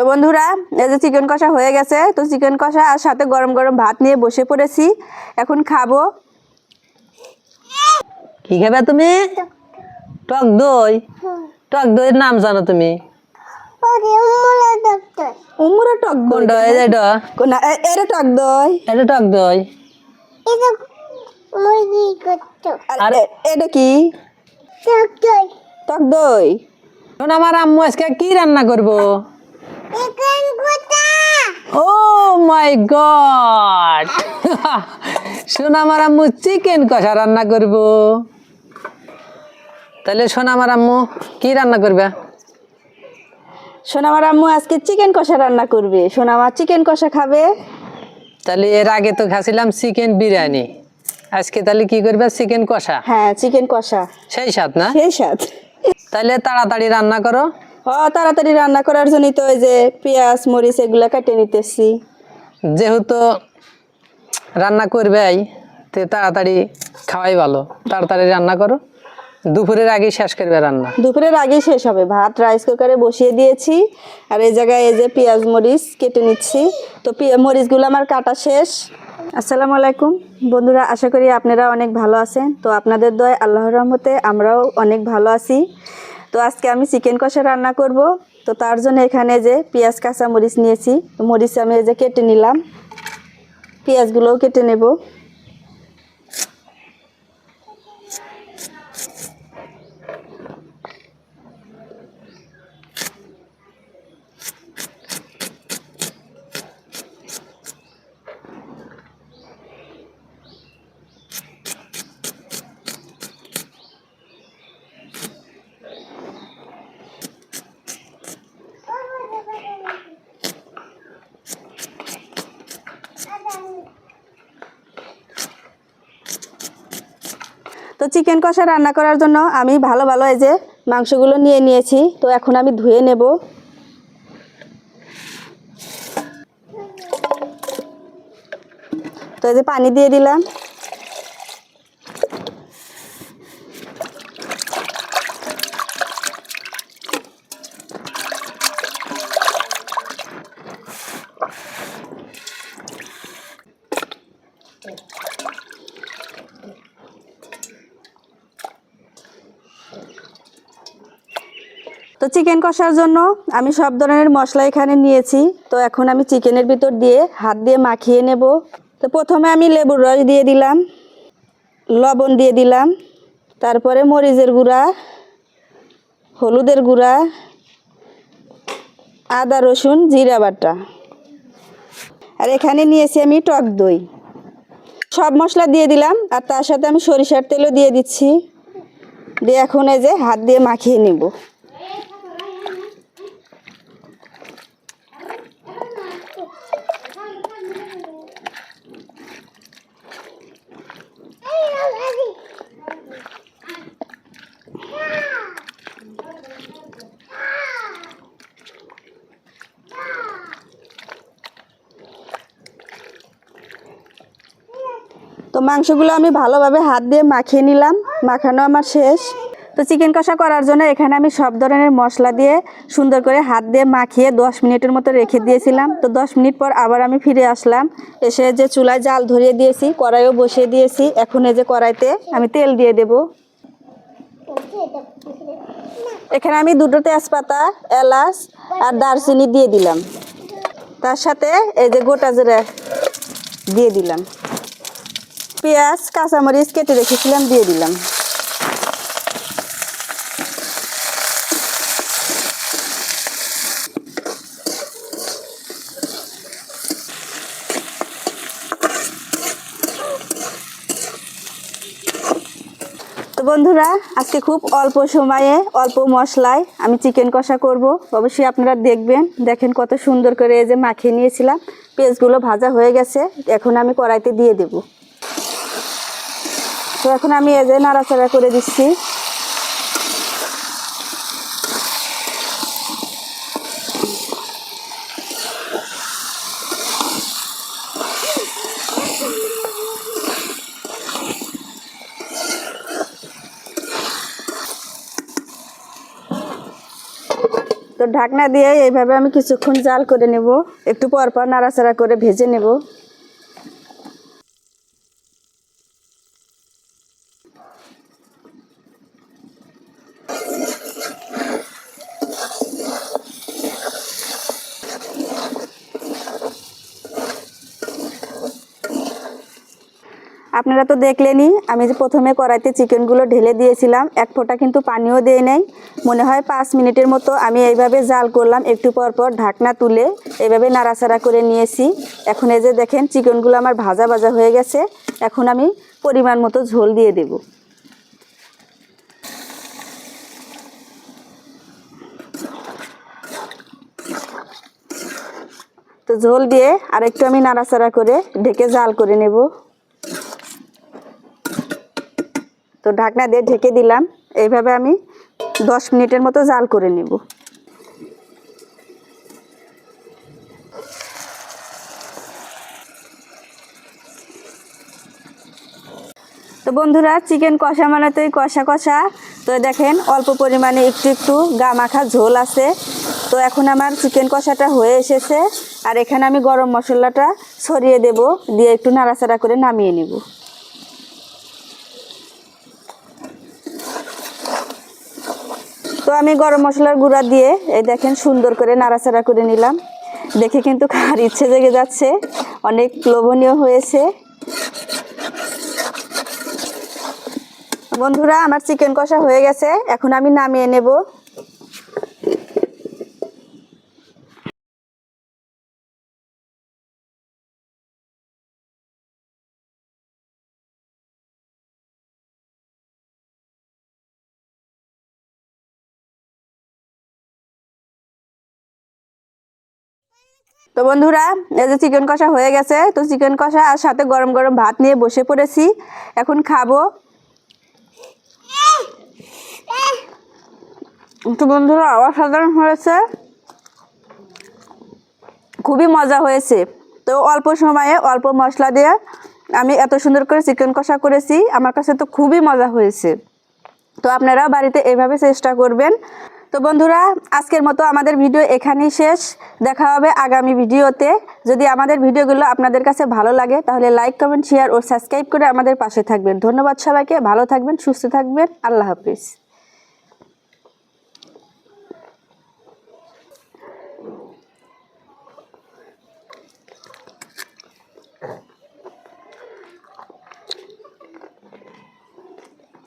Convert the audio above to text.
তো বন্ধুরা, এই যে চিকেন কষা হয়ে গেছে। তো চিকেন কষা আর সাথে গরম গরম ভাত নিয়ে বসে পড়েছি, এখন খাবো। কি খাবে তুমি? টক দই। টক দইয়ের নাম জানো তুমি? উমরা টক দই কোনটা? এই যে এটা, না, এটা টক দই। এটা টক দই। আর এটা কি? টক দই। শোন, আমার আম্মু আজকে কি রান্না করবো? ও মাই গড! শোন, আমার আম্মু চিকেন কষা রান্না করবো। তাহলে শোন, আমার আম্মু কি রান্না করবে? সোনামার আম্মু আজকে চিকেন কষা রান্না করবে। সোনামা চিকেন কষা খাবে। তাহলে এর আগে তো খাচ্ছিলাম চিকেন বিরিয়ানি, আজকে তাহলে কি করবে? চিকেন কষা। হ্যাঁ, চিকেন কষা। সেই স্বাদ না? সেই স্বাদ। তাহলে তাড়াতাড়ি রান্না করো। তাড়াতাড়ি রান্না করার জন্যই তো ওই যে পেঁয়াজ মরিচ এগুলা কেটে নিতেছি। যেহেতু রান্না করবেই, তো তাড়াতাড়ি খাওয়াই ভালো। তাড়াতাড়ি রান্না করো, দুপুরের আগে শেষ করবে রান্না। দুপুরের আগে শেষ হবে। ভাত রাইস কুকারে বসিয়ে দিয়েছি, আর এই জায়গায় এই যে পেঁয়াজ মরিচ কেটে নিচ্ছি। তো মরিচগুলো আমার কাটা শেষ। আসসালামু আলাইকুম বন্ধুরা, আশা করি আপনারা অনেক ভালো আছেন। তো আপনাদের দয়ায় আল্লাহর রহমতে আমরাও অনেক ভালো আছি। তো আজকে আমি চিকেন কষা রান্না করব। তো তার জন্য এখানে যে পেঁয়াজ কাঁচা মরিচ নিয়েছি, তো মরিচ আমি এই যে কেটে নিলাম, পেঁয়াজগুলোও কেটে নেব। তো চিকেন কষা রান্না করার জন্য আমি ভালো ভালো এই যে মাংসগুলো নিয়ে নিয়েছি। তো এখন আমি ধুয়ে নেব। তো এই যে পানি দিয়ে দিলাম। তো চিকেন কষার জন্য আমি সব ধরনের মশলা এখানে নিয়েছি। তো এখন আমি চিকেনের ভিতর দিয়ে হাত দিয়ে মাখিয়ে নেব। তো প্রথমে আমি লেবুর রস দিয়ে দিলাম, লবণ দিয়ে দিলাম, তারপরে মরিচের গুঁড়া, হলুদের গুঁড়া, আদা রসুন জিরা বাটা, আর এখানে নিয়েছি আমি টক দই। সব মশলা দিয়ে দিলাম, আর তার সাথে আমি সরিষার তেলও দিয়ে দিচ্ছি। দিয়ে এখন এই যে হাত দিয়ে মাখিয়ে নেব। তো মাংসগুলো আমি ভালোভাবে হাত দিয়ে মাখিয়ে নিলাম, মাখানো আমার শেষ। তো চিকেন কষা করার জন্য এখানে আমি সব ধরনের মশলা দিয়ে সুন্দর করে হাত দিয়ে মাখিয়ে 10 মিনিটের মতো রেখে দিয়েছিলাম। তো 10 মিনিট পর আবার আমি ফিরে আসলাম। এসে যে চুলায় জাল ধরিয়ে দিয়েছি, কড়াইও বসিয়ে দিয়েছি। এখন এই যে কড়াইতে আমি তেল দিয়ে দেব। এখানে আমি 2টো তেজপাতা, এলাচ আর দারচিনি দিয়ে দিলাম। তার সাথে এই যে গোটা জিরা দিয়ে দিলাম। পেঁয়াজ কাঁচামরিচ কেটে রেখেছিলাম দিয়ে দিলাম। তো বন্ধুরা, আজকে খুব অল্প সময়ে অল্প মশলায় আমি চিকেন কষা করব। অবশ্যই আপনারা দেখবেন। দেখেন কত সুন্দর করে এই যে মাখিয়ে নিয়েছিলাম। পেঁয়াজগুলো ভাজা হয়ে গেছে, এখন আমি কড়াইতে দিয়ে দেব। তো এখন আমি এই যে নাড়াচাড়া করে দিচ্ছি। তো তো ঢাকনা দিয়ে এইভাবে আমি কিছুক্ষণ জাল করে নেব, একটু পর পর নাড়াচাড়া করে ভেজে নেব। আপনারা তো দেখলেনই, আমি যে প্রথমে কড়াইতে চিকেনগুলো ঢেলে দিয়েছিলাম, এক ফোঁটা কিন্তু পানিও দেই নাই। মনে হয় 5 মিনিটের মতো আমি এইভাবে জাল করলাম, একটু পর পর ঢাকনা তুলে এইভাবে নাড়াচাড়া করে নিয়েছি। এখন এই যে দেখেন চিকেনগুলো আমার ভাজা ভাজা হয়ে গেছে। এখন আমি পরিমাণ মতো ঝোল দিয়ে দেব। তো ঝোল দিয়ে আরেকটু আমি নাড়াচাড়া করে ঢেকে জাল করে নেব। তো ঢাকনা দিয়ে ঢেকে দিলাম, এইভাবে আমি 10 মিনিটের মতো জাল করে নেব। তো বন্ধুরা, চিকেন কষা মানে তো এই কষা কষা। তো দেখেন অল্প পরিমাণে একটু একটু গা মাখা ঝোল আছে। তো এখন আমার চিকেন কষাটা হয়ে এসেছে, আর এখানে আমি গরম মশলাটা ছড়িয়ে দেব, দিয়ে একটু নাড়াচাড়া করে নামিয়ে নেব। তো আমি গরম মশলার গুঁড়া দিয়ে এই দেখেন সুন্দর করে নাড়াচাড়া করে নিলাম। দেখে কিন্তু খাওয়ার ইচ্ছে জেগে যাচ্ছে, অনেক লোভনীয় হয়েছে। বন্ধুরা, আমার চিকেন কষা হয়ে গেছে, এখন আমি নামিয়ে নেব। তো বন্ধুরা, এই যে চিকেন কষা হয়ে গেছে। তো চিকেন কষা আর সাথে গরম গরম ভাত নিয়ে বসে পড়েছি, এখন খাবো। তো বন্ধুরা, অসাধারণ হয়েছে, খুবই মজা হয়েছে। তো অল্প সময়ে অল্প মশলা দিয়ে আমি এত সুন্দর করে চিকেন কষা করেছি, আমার কাছে তো খুবই মজা হয়েছে। তো আপনারা বাড়িতে এভাবে চেষ্টা করবেন। তো বন্ধুরা, আজকের মতো আমাদের ভিডিও এখানেই শেষ। দেখা হবে আগামী ভিডিওতে। যদি আমাদের ভিডিওগুলো আপনাদের কাছে ভালো লাগে তাহলে লাইক, কমেন্ট, শেয়ার ও সাবস্ক্রাইব করে আমাদের পাশে থাকবেন। ধন্যবাদ সবাইকে, ভালো থাকবেন, সুস্থ থাকবেন, আল্লাহ হাফিজ।